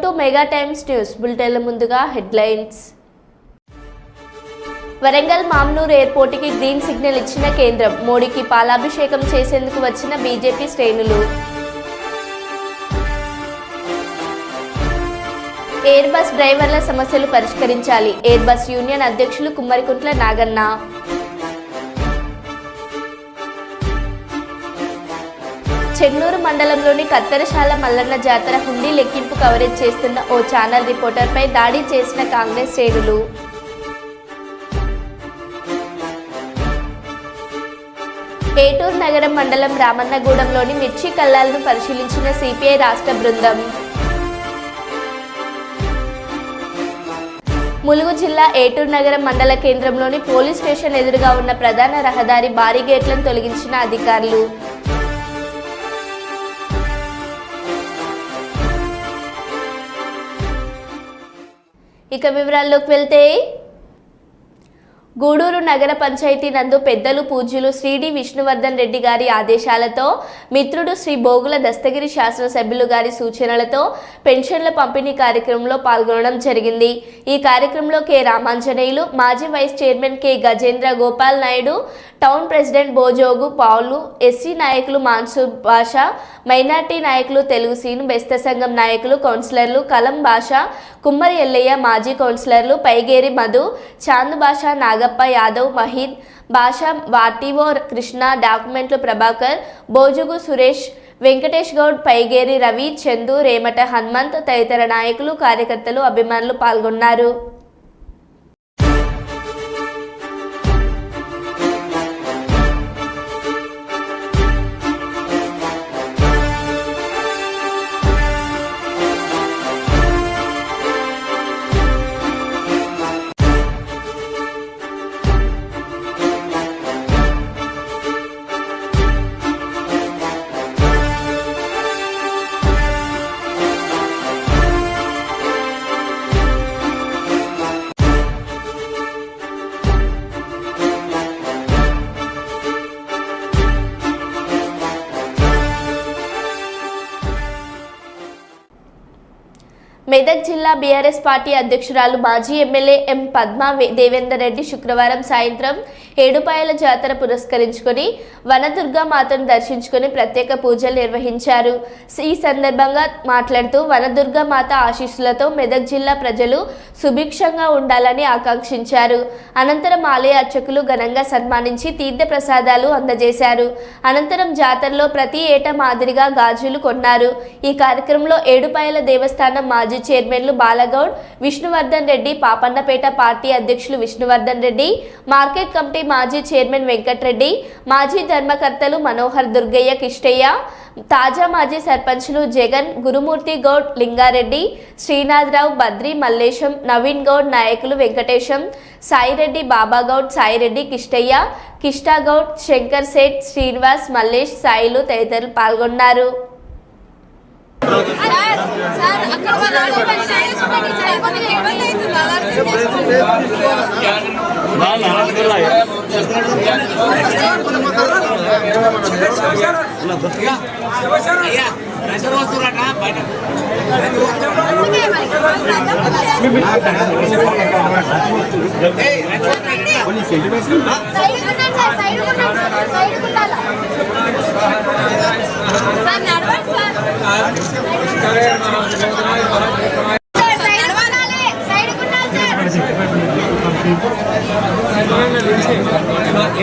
Welcome to mega times news బులెటిన్ల ముందుగా headlines. Warangal Mamnoor ఎయిర్పోర్టుకి గ్రీన్ సిగ్నల్ ఇచ్చిన కేంద్రం, మోడీకి పాలాభిషేకం చేసేందుకు వచ్చిన బీజేపీ శ్రేణులు. ఎయిర్ బస్ డ్రైవర్ల సమస్యలు పరిష్కరించాలి, ఎయిర్ బస్ యూనియన్ అధ్యక్షులు కుమ్మరికుంట్ల నాగన్న. చెన్నూరు మండలంలోని కత్తెరశాల మల్లన్న జాతర హుండీ లెక్కింపు కవరేజ్ చేస్తున్న ఓ ఛానల్ రిపోర్టర్పై దాడి చేసిన కాంగ్రెస్ శ్రేణులు. ఏటూరు నగరం మండలం రామన్నగూడెంలోని మిర్చి కల్లాలను పరిశీలించిన సిపిఐ రాష్ట్ర బృందం. ములుగు జిల్లా ఏటూరు నగరం మండల కేంద్రంలోని పోలీస్ స్టేషన్ ఎదురుగా ఉన్న ప్రధాన రహదారి భారీ గేట్లను తొలగించిన అధికారులు. ఇక వివరాల్లోకి వెళ్తే, గూడూరు నగర పంచాయతీ నందు పెద్దలు పూజ్యులు శ్రీ డి విష్ణువర్ధన్ రెడ్డి గారి ఆదేశాలతో, మిత్రుడు శ్రీ బోగుల దస్తగిరి శాసనసభ్యులు గారి సూచనలతో పెన్షన్ల పంపిణీ కార్యక్రమంలో పాల్గొనడం జరిగింది. ఈ కార్యక్రమంలో కె రామాంజనేయులు, మాజీ vice chairman K Gajendra Gopal Naidu, town president Bojogu Pavulu, SC నాయకులు మాన్సూర్ బాషా, మైనార్టీ నాయకులు తెలుగు సీను, బెస్త సంఘం నాయకులు, కౌన్సిలర్లు కలం బాషా, కుమ్మరి ఎల్లయ్య, మాజీ కౌన్సిలర్లు పైగేరి మధు, చాందు బాషా, నాగప్ప యాదవ్, మహీద్ బాషా, వాటివో కృష్ణ, డాక్యుమెంట్లు ప్రభాకర్, బోజుగు సురేష్, వెంకటేష్ గౌడ్, పైగేరి రవి, చందు, రేమట హనుమంత్ తదితర నాయకులు, కార్యకర్తలు, అభిమానులు పాల్గొన్నారు. మెదక్ జిల్లా బీఆర్ఎస్ పార్టీ అధ్యక్షురాలు మాజీ ఎమ్మెల్యే ఎం పద్మా దేవేందర్ రెడ్డి శుక్రవారం సాయంత్రం ఏడుపాయల జాతర పురస్కరించుకొని వనదుర్గా మాతను దర్శించుకొని ప్రత్యేక పూజలు నిర్వహించారు. ఈ సందర్భంగా మాట్లాడుతూ వనదుర్గా మాత ఆశీస్సులతో మెదక్ జిల్లా ప్రజలు సుభిక్షంగా ఉండాలని ఆకాంక్షించారు. అనంతరం ఆలయ అర్చకులు ఘనంగా సన్మానించి తీర్థ ప్రసాదాలు అందజేశారు. అనంతరం జాతరలో ప్రతి ఏటా మాదిరిగా గాజులు కొన్నారు. ఈ కార్యక్రమంలో ఏడుపాయల దేవస్థానం మాజీ చైర్మన్లు బాలగౌడ్, విష్ణువర్ధన్ రెడ్డి, పాపన్నపేట పార్టీ అధ్యక్షులు విష్ణువర్ధన్ రెడ్డి, మార్కెట్ కమిటీ మాజీ చైర్మన్ వెంకట్రెడ్డి, మాజీ ధర్మకర్తలు మనోహర్, దుర్గయ్య, కిష్టయ్య, తాజా మాజీ సర్పంచ్లు జగన్, గురుమూర్తి గౌడ్, లింగారెడ్డి, శ్రీనాథరావు, బద్రి, మల్లేశం, నవీన్ గౌడ్, నాయకులు వెంకటేశం, సాయిరెడ్డి, బాబాగౌడ్, సాయిరెడ్డి, కిష్టయ్య, కిష్టాగౌడ్, శంకర్ సేట్, శ్రీనివాస్, మల్లేష్, సాయిలు తదితరులు పాల్గొన్నారు.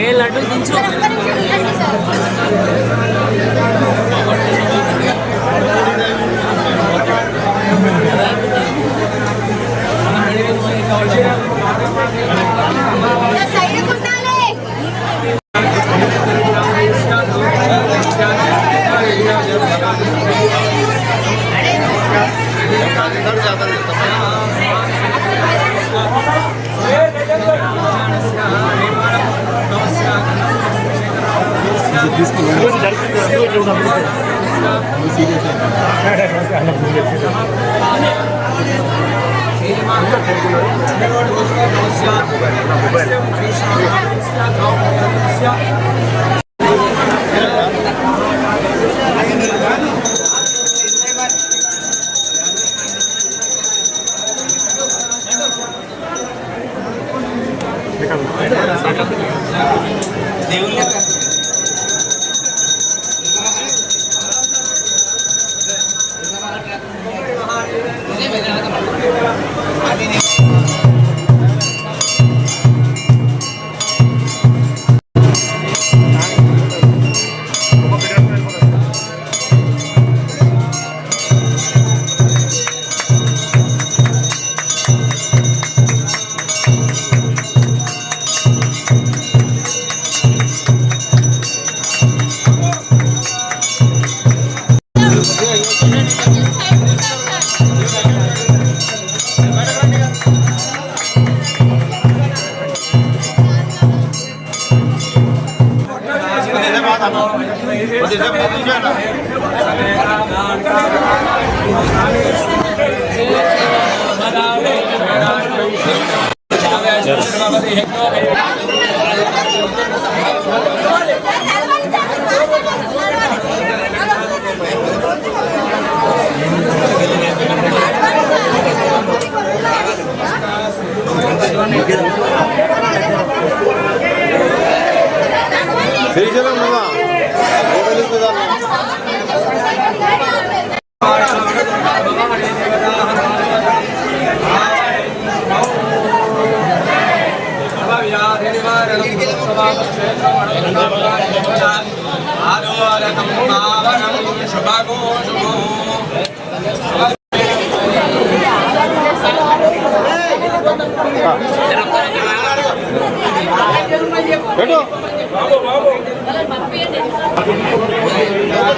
ఏ లడ్డు దించు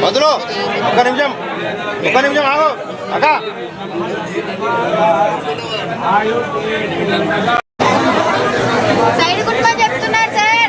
మధులో ఒక్క నిమిషం ఆగు అక్క. సైడ్ కుట్టుకొని చెప్తున్నారు సార్.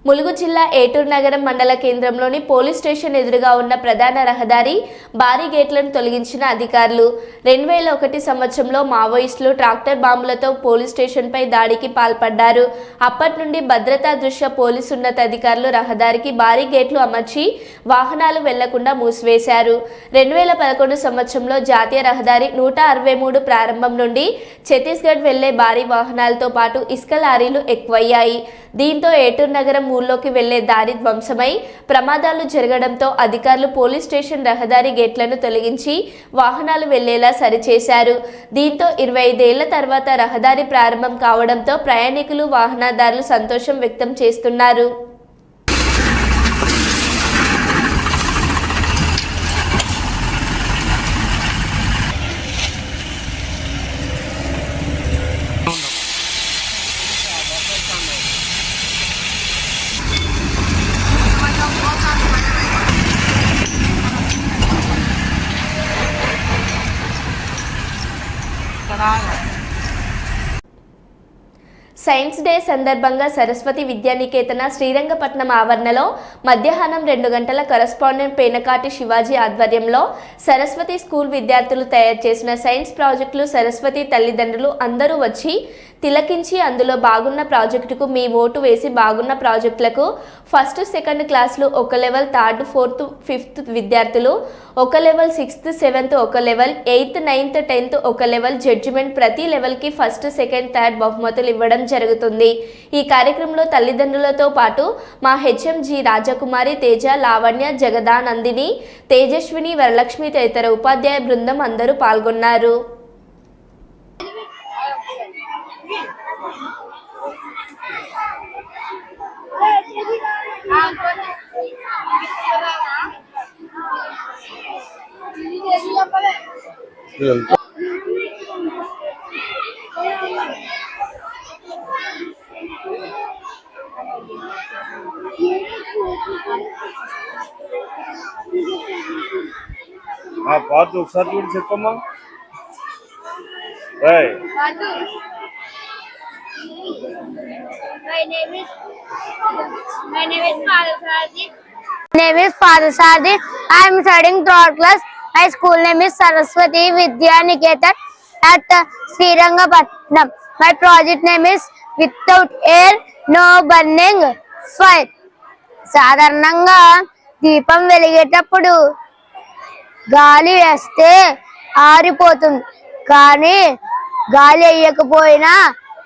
ములుగు జిల్లా ఏటూరు నగరం మండల కేంద్రంలోని పోలీస్ స్టేషన్ ఎదురుగా ఉన్న ప్రధాన రహదారి భారీ గేట్లను తొలగించిన అధికారులు. 2001 సంవత్సరంలో మావోయిస్టులు ట్రాక్టర్ బాంబులతో పోలీస్ స్టేషన్పై దాడికి పాల్పడ్డారు. అప్పటి నుండి భద్రతా దృష్ట్యా పోలీసు ఉన్నతాధికారులు రహదారికి భారీ గేట్లు అమర్చి వాహనాలు వెళ్లకుండా మూసివేశారు. 2011 సంవత్సరంలో జాతీయ రహదారి 163 ప్రారంభం నుండి ఛత్తీస్గఢ్ వెళ్లే భారీ వాహనాలతో పాటు ఇసుక లారీలు ఎక్కువయ్యాయి. దీంతో ఏటూరు నగరం ఊర్లోకి వెళ్లే దారి ధ్వంసమై ప్రమాదాలు జరగడంతో అధికారులు పోలీస్ స్టేషన్ రహదారి గేట్లను తొలగించి వాహనాలు వెళ్లేలా సరిచేశారు. దీంతో 25 ఏళ్ల తర్వాత రహదారి ప్రారంభం కావడంతో ప్రయాణికులు వాహనదారులు సంతోషం వ్యక్తం చేస్తున్నారు. సైన్స్ డే సందర్భంగా సరస్వతి విద్యానికేతన శ్రీరంగపట్నం ఆవరణలో మధ్యాహ్నం 2 గంటల కరస్పాండెంట్ పేనకాటి శివాజీ ఆధ్వర్యంలో సరస్వతి స్కూల్ విద్యార్థులు తయారు చేసిన సైన్స్ ప్రాజెక్టులు సరస్వతి తల్లిదండ్రులు అందరూ వచ్చి తిలకించి అందులో బాగున్న ప్రాజెక్టుకు మీ ఓటు వేసి బాగున్న ప్రాజెక్టులకు ఫస్ట్ సెకండ్ క్లాసులు ఒక లెవెల్, థర్డ్ ఫోర్త్ ఫిఫ్త్ విద్యార్థులు ఒక లెవెల్, 6th 7th ఒక లెవెల్, 8th 9th 10th ఒక లెవెల్, జడ్జిమెంట్ ప్రతి లెవెల్కి ఫస్ట్ సెకండ్ థర్డ్ బహుమతులు ఇవ్వడం జరుగుతుంది. ఈ కార్యక్రమంలో తల్లిదండ్రులతో పాటు మా హెచ్ఎంజి రాజకుమారి, తేజ, లావణ్య, జగదానందిని, తేజస్విని, వరలక్ష్మి తదితర ఉపాధ్యాయ బృందం అందరూ పాల్గొన్నారు. పాదు ఒకసారి చూడు చెప్పమ్మా. My name is Father Sardi. I am studying 3rd class. My school name is Saraswati Vidya Niketan at Srirangapatnam. My project name is Without Air, No Burning Fire. సాధారణంగా దీపం వెలిగేటప్పుడు గాలి వేస్తే ఆరిపోతుంది, కానీ గాలి వేయకపోయినా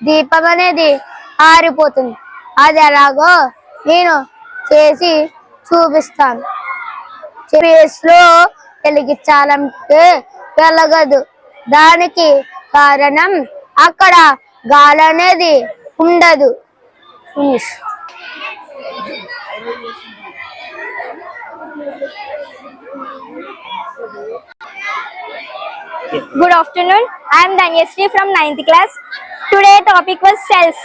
దీపం అనేది ఆరిపోతుంది. అది ఎలాగో నేను చేసి చూపిస్తాను. లో వెలిగించాలంటే వెలగదు. దానికి కారణం అక్కడ గాలి అనేది ఉండదు. Finish. Good afternoon. I am Danyasri from 9th class. Today topic was cells,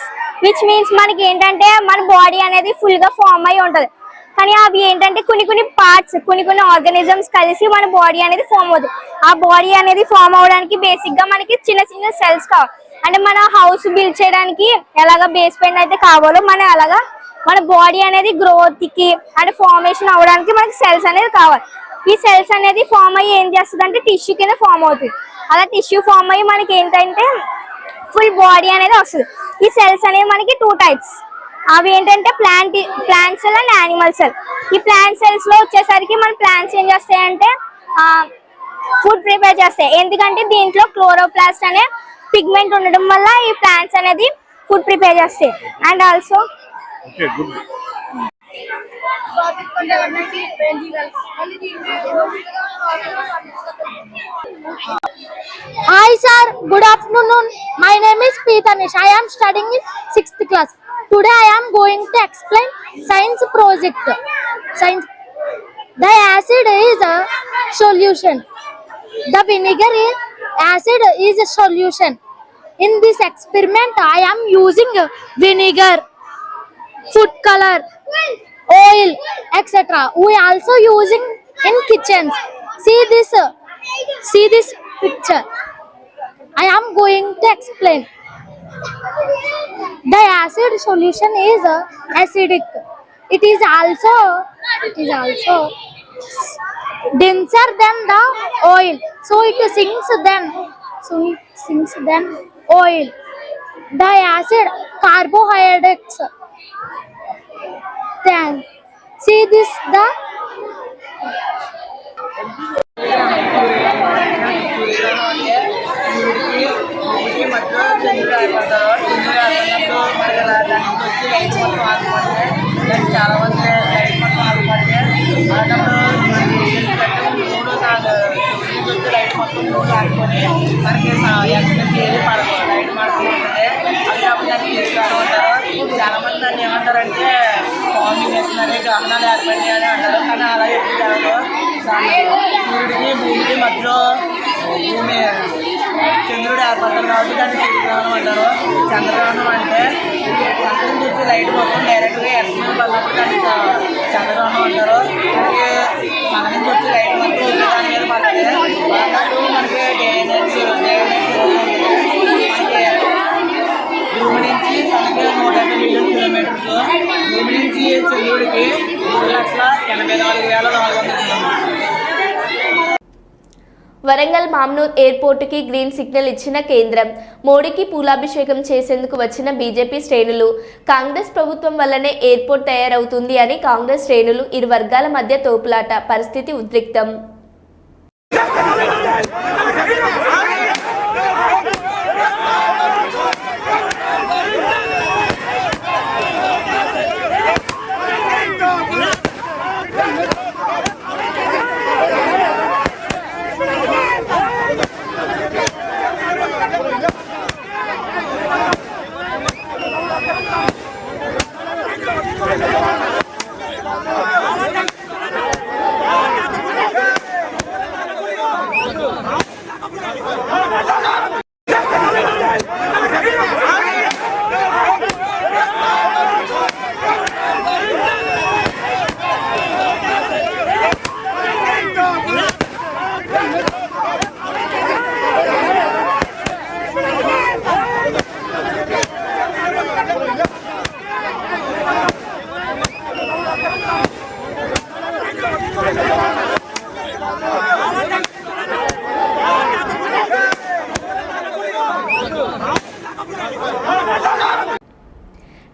which means మనకి ఏంటంటే మన బాడీ అనేది ఫుల్ గా ఫామ్ అయి ఉంటది. కానీ అవి ఏంటంటే కొన్ని పార్ట్స్ కొన్ని ఆర్గానిజమ్స్ కలిసి మన బాడీ అనేది ఫామ్ అవుతుంది. ఆ బాడీ అనేది ఫామ్ అవడానికి బేసిక్ గా మనకి చిన్న సెల్స్ కావాలి. అంటే మన హౌస్ బిల్డ్ చేయడానికి ఎలాగ బేస్మెంట్ అయితే కావాలో అలాగా మన బాడీ అనేది గ్రోత్ కి అంటే ఫార్మేషన్ అవడానికి మనకి సెల్స్ అనేది కావాలి. ఈ సెల్స్ అనేది ఫామ్ అయ్యి ఏం చేస్తుంది అంటే టిష్యూ కింద ఫామ్ అవుతుంది. అలా టిష్యూ ఫామ్ అయ్యి మనకి ఏంటంటే ఫుల్ బాడీ అనేది వస్తుంది. ఈ సెల్స్ అనేవి మనకి 2 టైప్స్. అవి ఏంటంటే plant cell and animal cell. ఈ ప్లాంట్ సెల్స్ లో వచ్చేసరికి మన ప్లాంట్స్ ఏం చేస్తాయంటే ఫుడ్ ప్రిపేర్ చేస్తాయి. ఎందుకంటే దీంట్లో క్లోరోప్లాస్ట్ అనే పిగ్మెంట్ ఉండడం వల్ల ఈ ప్లాంట్స్ అనేది ఫుడ్ ప్రిపేర్ చేస్తాయి. And also Hi sir, good afternoon. My name is Peetanish. I am studying in 6th class. Today I am going to explain science project. The acid is a solution. The vinegar is acid is a solution. In this experiment I am using vinegar, food color, oil, etc. We also using in kitchens. See this picture. I am going to explain. The acid solution is acidic. It is also denser than the oil, so it sinks than oil. The acid carbohydrates. Then see this the చాలా మంది light మొత్తం ఆగిపోతే light మొత్తం ఆడుకొని మనకి ఎక్కడికి ఏది పడదు లైట్ పడుతుంటే అది అప్పుడు దాన్ని తీసుకుంటూ ఉంటారు. చాలా మంది దాన్ని ఏమంటారంటే ఫార్మింగ్ వేస్తున్నారని గ్రహణాలు ఏర్పడి అని అంటారు. కానీ అలా ఎప్పుడు జరగదు. సూర్యుడికి భూమికి మధ్యలో చంద్రుడు ఏర్పడతారు కాబట్టి దాన్ని సూర్యగ్రహణం అంటారు. చంద్రగ్రహణం అంటే చంద్రుని చూసి లైట్ మొత్తం డైరెక్ట్గా ఎర్త్ పడినప్పుడు దాన్ని చంద్రగ్రహణం అంటారు. మనకి మన నుంచి వచ్చి లైట్ మొత్తం దాని మీద పడుతుంది. అన్నట్టు మనకి భూమి నుంచి సన్నగా 150 మిలియన్ కిలోమీటర్స్, భూమి నుంచి చంద్రుడికి 3,84,400 కిలోమీటర్లు. వరంగల్ మామ్నూర్ ఎయిర్పోర్టుకి గ్రీన్ సిగ్నల్ ఇచ్చిన కేంద్రం. మోడీకి పూలాభిషేకం చేసేందుకు వచ్చిన బీజేపీ శ్రేణులు కాంగ్రెస్ ప్రభుత్వం వల్లనే ఎయిర్పోర్ట్ తయారవుతుంది అని కాంగ్రెస్ శ్రేణులు ఇరు వర్గాల మధ్య తోపులాట, పరిస్థితి ఉద్రిక్తం.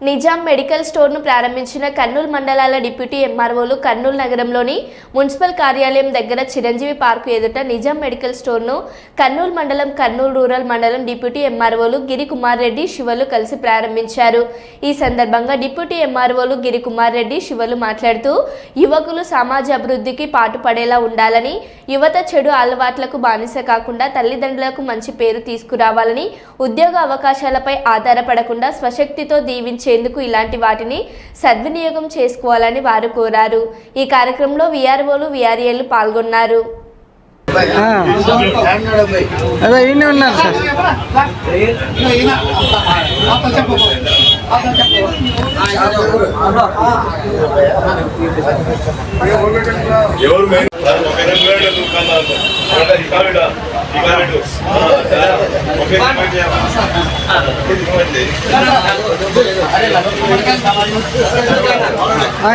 నిజాం మెడికల్ స్టోర్ను ప్రారంభించిన కర్నూలు మండలాల డిప్యూటీ ఎంఆర్ఓలు కర్నూలు నగరంలోని మున్సిపల్ కార్యాలయం దగ్గర చిరంజీవి పార్కు ఎదుట నిజాం మెడికల్ స్టోర్ను కర్నూలు మండలం కర్నూలు రూరల్ మండలం డిప్యూటీ ఎంఆర్ఓలు గిరికుమార్ రెడ్డి శివలు కలిసి ప్రారంభించారు. ఈ సందర్భంగా డిప్యూటీ ఎంఆర్ఓలు గిరికుమార్ రెడ్డి శివలు మాట్లాడుతూ యువకులు సమాజ అభివృద్ధికి పాటుపడేలా ఉండాలని యువత చెడు అలవాట్లకు బానిస కాకుండా తల్లిదండ్రులకు మంచి పేరు తీసుకురావాలని, ఉద్యోగ అవకాశాలపై ఆధారపడకుండా స్వశక్తితో దీవించేందుకు ఇలాంటి వాటిని సద్వినియోగం చేసుకోవాలని వారు కోరారు. ఈ కార్యక్రమంలో వీఆర్ఓలు, వీఆర్ఏలు పాల్గొన్నారు. అదే ఈయన ఉన్నారు సార్.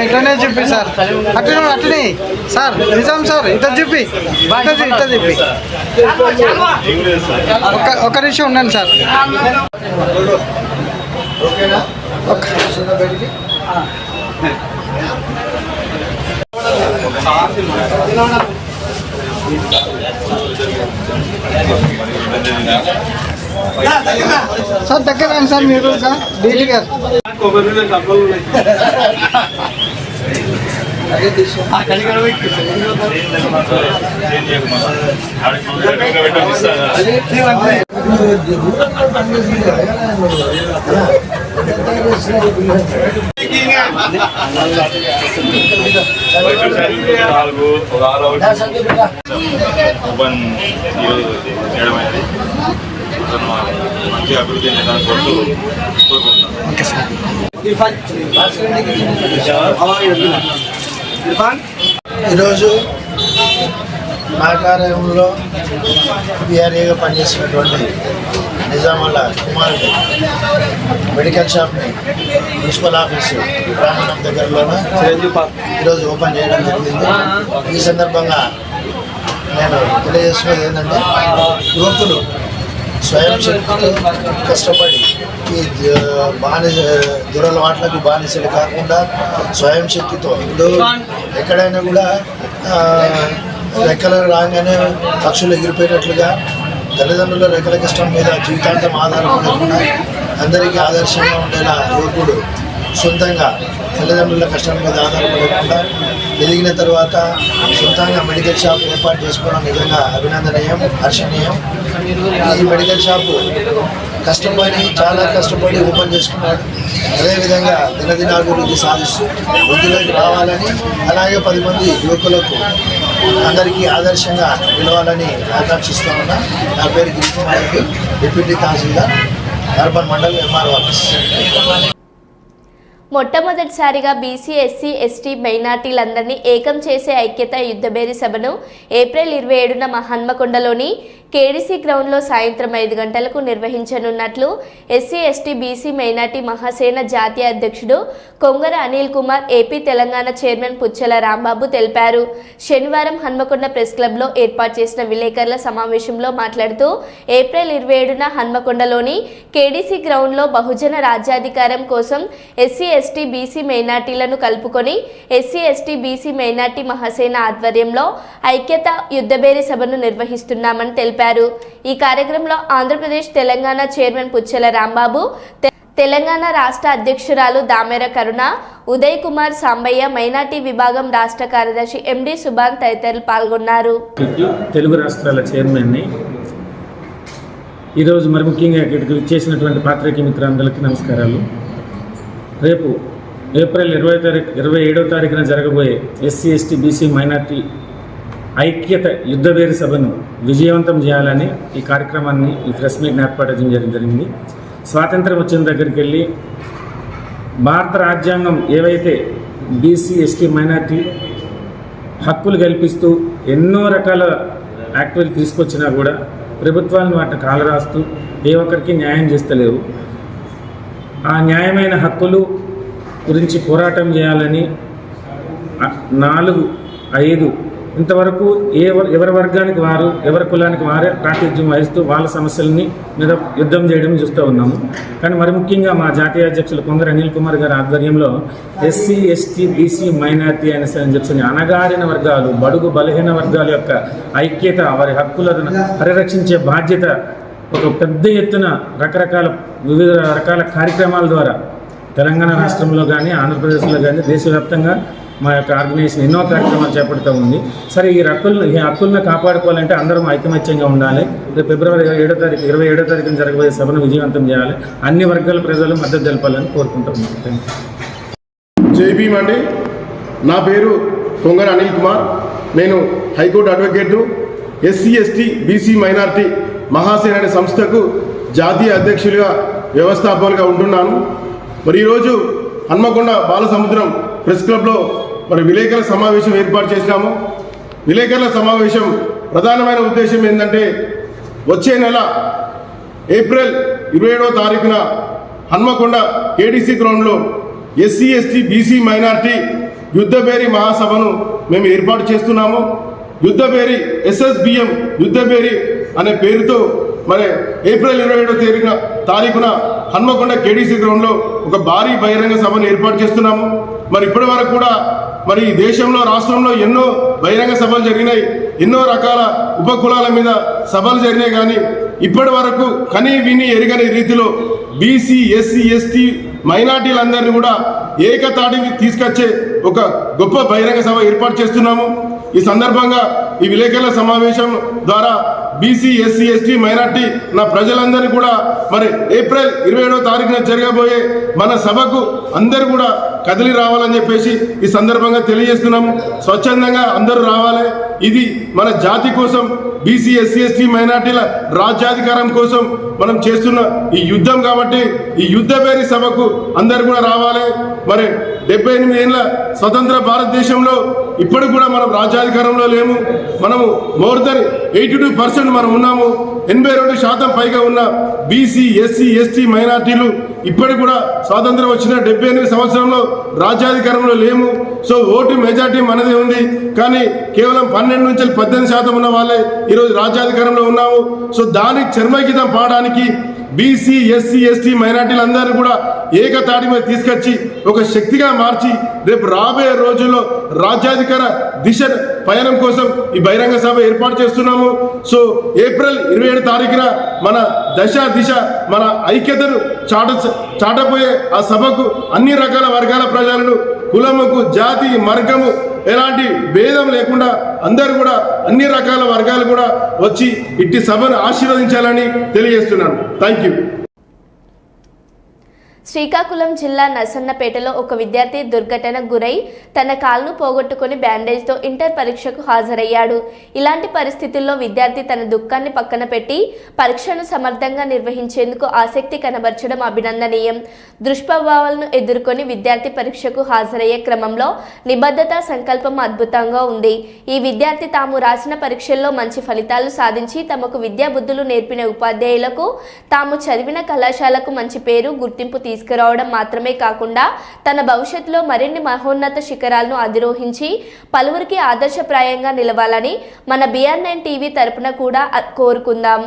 ఇట్లనే చెప్పి సార్, అట్లనే సార్, నిజాం సార్, ఇట్లా చెప్పి ఇట్లా చెప్పి ఒక నిమిషం ఉండండి సార్. సార్ దగ్గర రండి సార్, మీరు డైలీ గారు. మంచి అభివృద్ధి ఈరోజు మా కార్యంలో బీఆర్ఏగా పనిచేసినటువంటి నిజామాల కుమారుడు మెడికల్ షాప్ని మున్సిపల్ ఆఫీసు ప్రాంగణం దగ్గరలోనే ఈరోజు ఓపెన్ చేయడం జరిగింది. ఈ సందర్భంగా నేను తెలియజేస్తున్నది ఏంటంటే, యువకులు స్వయం శక్తితో కష్టపడి ఈ దురలవాట్లకు బానిసలు కాకుండా స్వయం శక్తితో, ఇప్పుడు ఎక్కడైనా కూడా రెక్కలు రాగానే పక్షులు ఎగిరిపోయినట్లుగా తల్లిదండ్రుల రెక్కల కష్టం మీద జీవితాంతం ఆధారపడకుండా అందరికీ ఆదర్శంగా ఉండేలా యువకుడు సొంతంగా తల్లిదండ్రుల కష్టం మీద ఆధారపడకుండా ఎదిగిన తర్వాత సొంతంగా మెడికల్ షాప్ ఏర్పాటు చేసుకోవడం నిజంగా అభినందనీయం, హర్షణీయం. ఈ మెడికల్ షాపు చాలా కష్టపడి ఓపెన్ చేసుకున్నాడు. అదేవిధంగా దినదినాభివృద్ధి సాధిస్తూ వృద్ధిలోకి రావాలని, అలాగే 10 మంది యువకులకు అందరికీ ఆదర్శంగా నిలవాలని ఆకాంక్షిస్తూ ఉన్నా. నా పేరు గిరికుమార్ రెడ్డి, డిప్యూటీ తహసీల్దార్, అర్బన్ మండల్, ఎంఆర్ఓ ఆఫీస్. మొట్టమొదటిసారిగా బీసీ, ఎస్సీ, ఎస్టీ మైనార్టీలందరినీ ఏకం చేసే ఐక్యత యుద్ధబేరి సభను ఏప్రిల్ 27న హన్మకొండలోని కేడీసీ గ్రౌండ్లో సాయంత్రం 5 గంటలకు నిర్వహించనున్నట్లు SC, ST, BC minority Mahasena జాతీయ అధ్యక్షుడు కొంగర అనిల్ కుమార్, ఏపీ తెలంగాణ చైర్మన్ పుచ్చల రాంబాబు తెలిపారు. శనివారం హన్మకొండ ప్రెస్ క్లబ్లో ఏర్పాటు చేసిన విలేకరుల సమావేశంలో మాట్లాడుతూ, ఏప్రిల్ 27న హన్మకొండలోని కేడీసీ గ్రౌండ్లో బహుజన రాజ్యాధికారం కోసం ఎస్సీ, ఎస్టీ, బీసీ మైనార్టీలను కలుపుకొని SC, ST, BC minority Mahasena ఆధ్వర్యంలో ఐక్యత యుద్ధబేరి సభను నిర్వహిస్తున్నామని తెలిపారు. ఈ కార్యక్రమంలో ఆంధ్రప్రదేశ్ తెలంగాణ చైర్మన్ పుచ్చల రాంబాబు, తెలంగాణ రాష్ట్ర అధ్యక్షురాలు దామెర కరుణ, ఉదయ్ కుమార్ సాంబయ్య, మైనార్టీ విభాగం రాష్ట్ర కార్యదర్శి ఎండి సుభాన్ తదితరులు పాల్గొన్నారు. తెలుగు రాష్ట్రాల చైర్మన్ని ఈరోజు మరి ముఖ్యంగా ఇక్కడికి ఇచ్చేసినటువంటి పాత్రికేయ మిత్రులందరికీ నమస్కారాలు. రేపు ఏప్రిల్ 27వ తారీఖున జరగబోయే ఎస్సీ, ఎస్టీ, బీసీ మైనార్టీ ఐక్యత యుద్ధబేరి సభను విజయవంతం చేయాలని ఈ కార్యక్రమాన్ని, ఈ ప్రెస్ మీట్ని ఏర్పాటు చేయడం జరిగింది. స్వాతంత్రం వచ్చిన దగ్గరికి వెళ్ళి భారత రాజ్యాంగం ఏవైతే బీసీ, ఎస్టీ, మైనార్టీ హక్కులు కల్పిస్తూ ఎన్నో రకాల యాక్టులు తీసుకొచ్చినా కూడా ప్రభుత్వాలను వాటిని కాలరాస్తూ ఏ ఒక్కరికి న్యాయం చేస్తలేవు. ఆ న్యాయమైన హక్కులు గురించి పోరాటం చేయాలని 4, 5 ఇంతవరకు ఎవరి వర్గానికి వారు, ఎవరి కులానికి వారే ప్రాతినిధ్యం వహిస్తూ వాళ్ళ సమస్యలని మీద యుద్ధం చేయడం చూస్తూ ఉన్నాము. కానీ మరి ముఖ్యంగా మా జాతీయ అధ్యక్షులు కొంగర అనిల్ కుమార్ గారి ఆధ్వర్యంలో ఎస్సీ, ఎస్టీ, బీసీ మైనార్టీ అని చెప్పి అణగారిన వర్గాలు, బడుగు బలహీన వర్గాల యొక్క ఐక్యత, వారి హక్కులను పరిరక్షించే బాధ్యత ఒక పెద్ద ఎత్తున వివిధ రకాల కార్యక్రమాల ద్వారా తెలంగాణ రాష్ట్రంలో కానీ, ఆంధ్రప్రదేశ్లో కానీ, దేశవ్యాప్తంగా మా యొక్క ఆర్గనైజేషన్ ఎన్నో కార్యక్రమాలు చేపడుతూ ఉంది. సరే ఈ హక్కులను కాపాడుకోవాలంటే అందరం ఐకమత్యంగా ఉండాలి. రేపు ఫిబ్రవరి 27వ తారీఖున జరగబోయే సభను విజయవంతం చేయాలి. అన్ని వర్గాల ప్రజలు మద్దతు తెలపాలని కోరుకుంటున్నాను. Thank you. జై భీమ్ అండి. నా పేరు కొంగర అనిల్ కుమార్. నేను హైకోర్టు అడ్వకేట్ను. SC ST BC minority Mahasena అనే సంస్థకు జాతీయ అధ్యక్షులుగా వ్యవస్థాపకులుగా ఉంటున్నాను. మరి ఈరోజు హన్మకొండ బాలసముద్రం ప్రెస్ క్లబ్లో మరి విలేకరుల సమావేశం ఏర్పాటు చేసినాము. విలేకరుల సమావేశం ప్రధానమైన ఉద్దేశం ఏంటంటే వచ్చే నెల ఏప్రిల్ 27వ తారీఖున హన్మకొండ కేడీసీ గ్రౌండ్లో ఎస్సీ ఎస్టీ బీసీ మైనార్టీ యుద్ధభేరి మహాసభను మేము ఏర్పాటు చేస్తున్నాము. యుద్ధభేరి SSBM యుద్ధభేరి అనే పేరుతో మరి ఏప్రిల్ 27వ తారీఖున హన్మకొండ కేడీసీ గ్రౌండ్లో ఒక భారీ బహిరంగ సభను ఏర్పాటు చేస్తున్నాము. మరి ఇప్పటి వరకు కూడా మరి దేశంలో రాష్ట్రంలో ఎన్నో బహిరంగ సభలు జరిగినాయి, ఎన్నో రకాల ఉపకులాల మీద సభలు జరిగినాయి. కానీ ఇప్పటి వరకు కని విని ఎరగని రీతిలో బీసీ ఎస్సీ ఎస్టీ మైనార్టీలందరినీ కూడా ఏకతాటికి తీసుకొచ్చే ఒక గొప్ప బహిరంగ సభ ఏర్పాటు చేస్తున్నాము. ఈ సందర్భంగా ఈ విలేకరుల సమావేశం ద్వారా బీసీ ఎస్సీ ఎస్టీ మైనార్టీ నా ప్రజలందరినీ కూడా మరి ఏప్రిల్ 27వ తారీఖున జరగబోయే మన సభకు అందరూ కూడా కదిలి రావాలని చెప్పేసి ఈ సందర్భంగా తెలియజేస్తున్నాము. స్వచ్ఛందంగా అందరూ రావాలి. ఇది మన జాతి కోసం, బీసీ ఎస్సీ ఎస్టీ మైనార్టీల రాజ్యాధికారం కోసం మనం చేస్తున్న ఈ యుద్ధం కాబట్టి ఈ యుద్ధభేరి సభకు అందరూ కూడా రావాలి. మరి 78 ఏళ్ళ స్వతంత్ర భారతదేశంలో ఇప్పుడు కూడా మనం రాజ్యాధికారంలో లేము. మనము మోర్ దెన్ 82% మనం ఉన్నాము. 82% పైగా ఉన్న బీసీ ఎస్సీ ఎస్టీ మైనార్టీలు ఇప్పటికి కూడా స్వాతంత్రం వచ్చిన 78 సంవత్సరంలో రాజ్యాధికారంలో లేము. సో ఓటు మెజార్టీ మనదే ఉంది. కానీ కేవలం 12 నుంచి 18% ఉన్న వాళ్ళే ఈరోజు రాజ్యాధికారంలో ఉన్నాము. సో దానికి చర్మగీతం పాడడానికి బీసీ ఎస్సీ ఎస్టీ మైనార్టీలందరినీ కూడా ఏకతాటి మీద తీసుకొచ్చి ఒక శక్తిగా మార్చి రేపు రాబోయే రోజుల్లో రాజ్యాధికార దిశ పయనం కోసం ఈ బహిరంగ సభ ఏర్పాటు చేస్తున్నాము. సో ఏప్రిల్ 27 తారీఖున మన దిశ మన ఐక్యతను చాటపోయే ఆ సభకు అన్ని రకాల వర్గాల ప్రజలను, కులముకు జాతి మార్గము ఎలాంటి భేదం లేకుండా అందరూ కూడా అన్ని రకాల వర్గాలు కూడా వచ్చి ఇట్టి సభను ఆశీర్వదించాలని తెలియజేస్తున్నాను. Thank you. శ్రీకాకుళం జిల్లా నరసన్నపేటలో ఒక విద్యార్థి దుర్ఘటనకు గురై తన కాలును పోగొట్టుకుని బ్యాండేజ్తో ఇంటర్ పరీక్షకు హాజరయ్యాడు. ఇలాంటి పరిస్థితుల్లో విద్యార్థి తన దుఃఖాన్ని పక్కన పెట్టి పరీక్షను సమర్థంగా నిర్వహించేందుకు ఆసక్తి కనబర్చడం అభినందనీయం. దుష్ప్రభావాలను ఎదుర్కొని విద్యార్థి పరీక్షకు హాజరయ్యే క్రమంలో నిబద్ధత సంకల్పం అద్భుతంగా ఉంది. ఈ విద్యార్థి తాము రాసిన పరీక్షల్లో మంచి ఫలితాలు సాధించి తమకు విద్యా బుద్ధులు నేర్పిన ఉపాధ్యాయులకు, తాము చదివిన కళాశాలకు మంచి పేరు, గుర్తింపు తీసుకురావడం మాత్రమే కాకుండా తన భవిష్యత్తులో మరిన్ని మహోన్నత శిఖరాలను అధిరోహించి పలువురికి ఆదర్శప్రాయంగా నిలవాలని మన BR9 టీవీ తరపున కూడా కోరుకుందాం.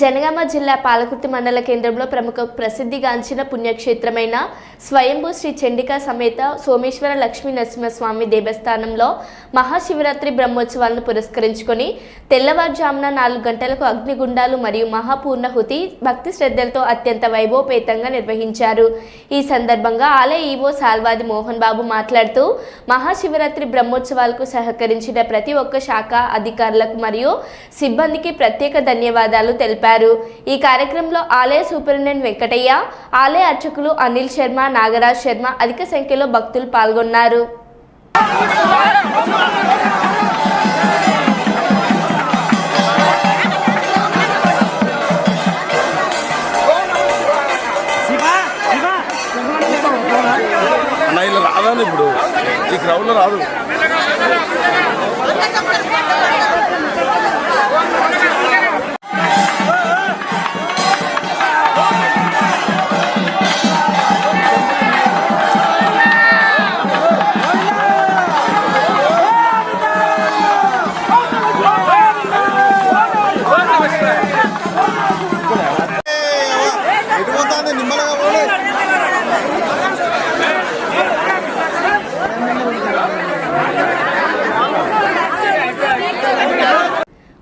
జనగామ జిల్లా పాలకుర్తి మండల కేంద్రంలో ప్రముఖ ప్రసిద్ధిగాంచిన పుణ్యక్షేత్రమైన స్వయంభూ శ్రీ చండికా సమేత సోమేశ్వర లక్ష్మీ నరసింహస్వామి దేవస్థానంలో మహాశివరాత్రి బ్రహ్మోత్సవాలను పురస్కరించుకొని తెల్లవారుజామున 4 గంటలకు అగ్నిగుండాలు మరియు మహాపూర్ణహుతి భక్తి శ్రద్ధలతో అత్యంత వైభవపేతంగా నిర్వహించారు. ఈ సందర్భంగా ఆలయ ఈవో సాల్వాది మోహన్ బాబు మాట్లాడుతూ మహాశివరాత్రి బ్రహ్మోత్సవాలకు సహకరించిన ప్రతి ఒక్క శాఖ అధికారులకు మరియు సిబ్బందికి ప్రత్యేక ధన్యవాదాలు తెలిపారు. ఈ కార్యక్రమంలో ఆలయ సూపరింటెండెంట్ వెంకటయ్య, ఆలయ అర్చకులు అనిల్ శర్మ, నాగరాజ్ శర్మ అధిక సంఖ్యలో భక్తులు పాల్గొన్నారు. అన్న ఇలా రాదని ఇప్పుడు ఈ క్రౌడ్లో రాదు.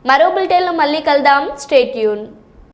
మరో బులెటిన్లో మళ్ళీ కలుద్దాం. Stay tune.